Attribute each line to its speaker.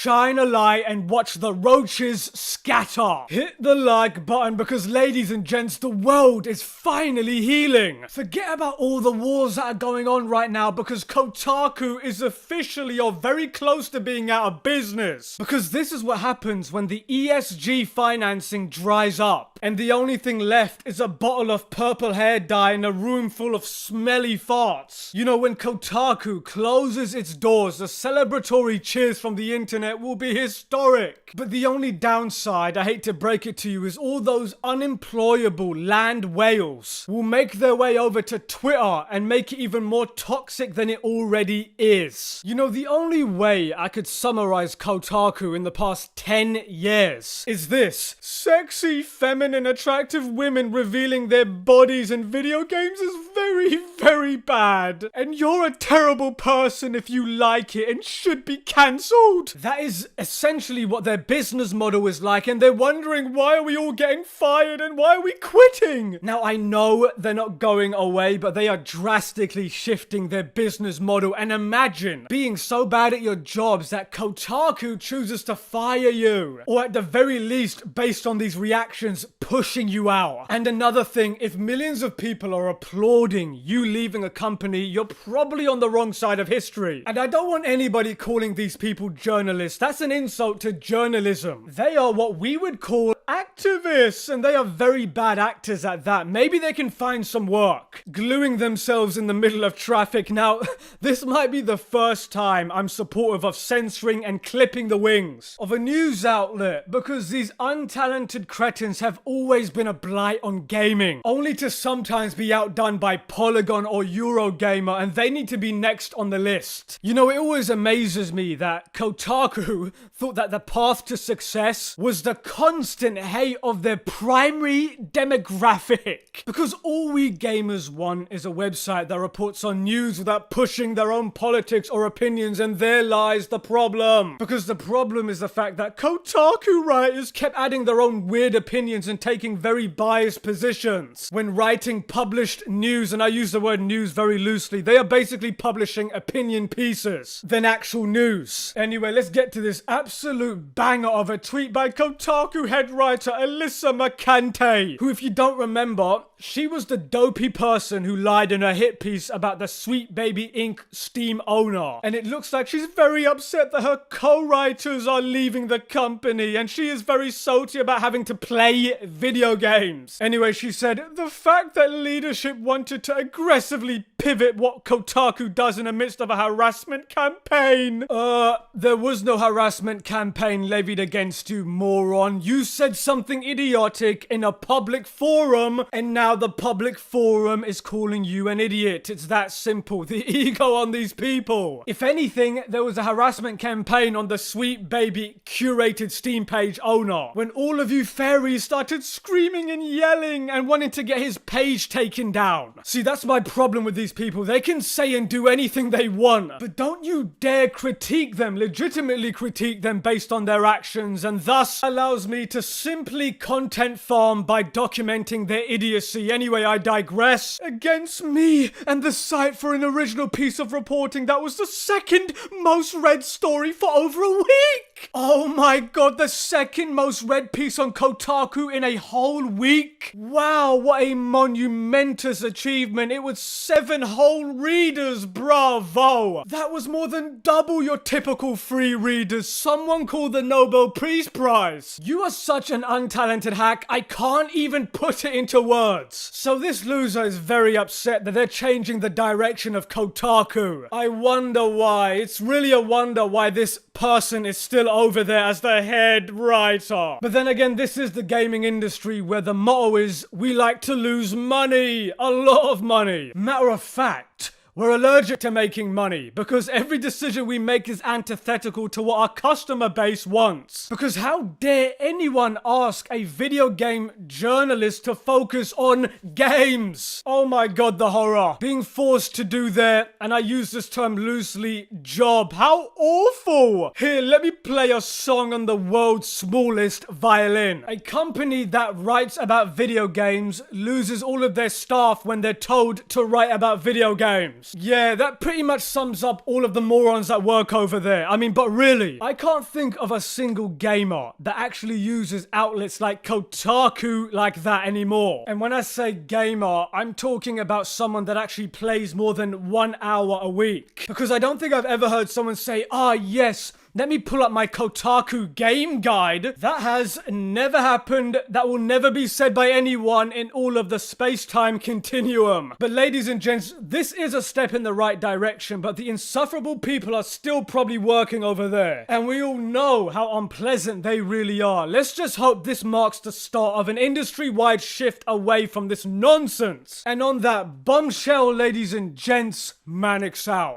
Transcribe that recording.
Speaker 1: shine a light and watch the roaches scatter. Hit the like button because, ladies and gents, the world is finally healing. Forget about all the wars that are going on right now because Kotaku is officially or very close to being out of business. Because this is what happens when the ESG financing dries up and the only thing left is a bottle of purple hair dye in a room full of smelly farts. You know, when Kotaku closes its doors, the celebratory cheers from the internet will be historic. But the only downside, I hate to break it to you, is all those unemployable land whales will make their way over to Twitter and make it even more toxic than it already is. You know, the only way I could summarize Kotaku in the past 10 years is this: sexy, feminine, attractive women revealing their bodies in video games is very, very bad. And you're a terrible person if you like it and should be cancelled. That is essentially what their business model is like, and they're wondering, why are we all getting fired and why are we quitting? Now, I know they're not going away, but they are drastically shifting their business model. And imagine being so bad at your jobs that Kotaku chooses to fire you, or at the very least, based on these reactions, pushing you out. And another thing, if millions of people are applauding you leaving a company, you're probably on the wrong side of history. And I don't want anybody calling these people journalists. That's an insult to journalism. They are what we would call activists, and they are very bad actors at that. Maybe they can find some work gluing themselves in the middle of traffic. Now, this might be the first time I'm supportive of censoring and clipping the wings of a news outlet, because these untalented cretins have always been a blight on gaming, only to sometimes be outdone by Polygon or Eurogamer, and they need to be next on the list. You know, it always amazes me that Kotaku thought that the path to success was the constant hate of their primary demographic. Because all we gamers want is a website that reports on news without pushing their own politics or opinions, and there lies the problem. Because the problem is the fact that Kotaku writers kept adding their own weird opinions and taking very biased positions when writing published news, and I use the word news very loosely. They are basically publishing opinion pieces than actual news. Anyway, let's get to this absolute banger of a tweet by Kotaku head writer Alyssa McCante, who, if you don't remember, she was the dopey person who lied in her hit piece about the Sweet Baby Inc. Steam owner. And it looks like she's very upset that her co-writers are leaving the company, and she is very salty about having to play video games. Anyway, she said, the fact that leadership wanted to aggressively pivot what Kotaku does in the midst of a harassment campaign. There was no harassment campaign levied against you, moron. You said something idiotic in a public forum, and now the public forum is calling you an idiot. It's that simple. The ego on these people. If anything, there was a harassment campaign on the Sweet Baby curated Steam page owner, when all of you fairies started screaming and yelling and wanting to get his page taken down. See, that's my problem with these people. They can say and do anything they want, but don't you dare critique them, legitimately critique them based on their actions, and thus allows me to simply content farm by documenting their idiocy. Anyway, I digress. Against me and the site for an original piece of reporting that was the second most read story for over a week. Oh my god, the second most read piece on Kotaku in a whole week? Wow, what a monumentous achievement. It was 7 whole readers, bravo. That was more than double your typical free readers. Someone call the Nobel Peace Prize. You are such an untalented hack, I can't even put it into words. So this loser is very upset that they're changing the direction of Kotaku. I wonder why. It's really a wonder why this person is still over there as the head writer. But then again, this is the gaming industry where the motto is, we like to lose money. A lot of money. Matter of fact, we're allergic to making money because every decision we make is antithetical to what our customer base wants. Because how dare anyone ask a video game journalist to focus on games? Oh my god, the horror. Being forced to do their, and I use this term loosely, job. How awful. Here, let me play a song on the world's smallest violin. A company that writes about video games loses all of their staff when they're told to write about video games. games. Yeah, that pretty much sums up all of the morons that work over there. I mean, but really, I can't think of a single gamer that actually uses outlets like Kotaku like that anymore. And when I say gamer, I'm talking about someone that actually plays more than 1 hour a week. Because I don't think I've ever heard someone say, ah, yes, let me pull up my Kotaku game guide. That has never happened. That will never be said by anyone in all of the space-time continuum. But ladies and gents, this is a step in the right direction, but the insufferable people are still probably working over there. And we all know how unpleasant they really are. Let's just hope this marks the start of an industry-wide shift away from this nonsense. And on that bombshell, ladies and gents, Manix out.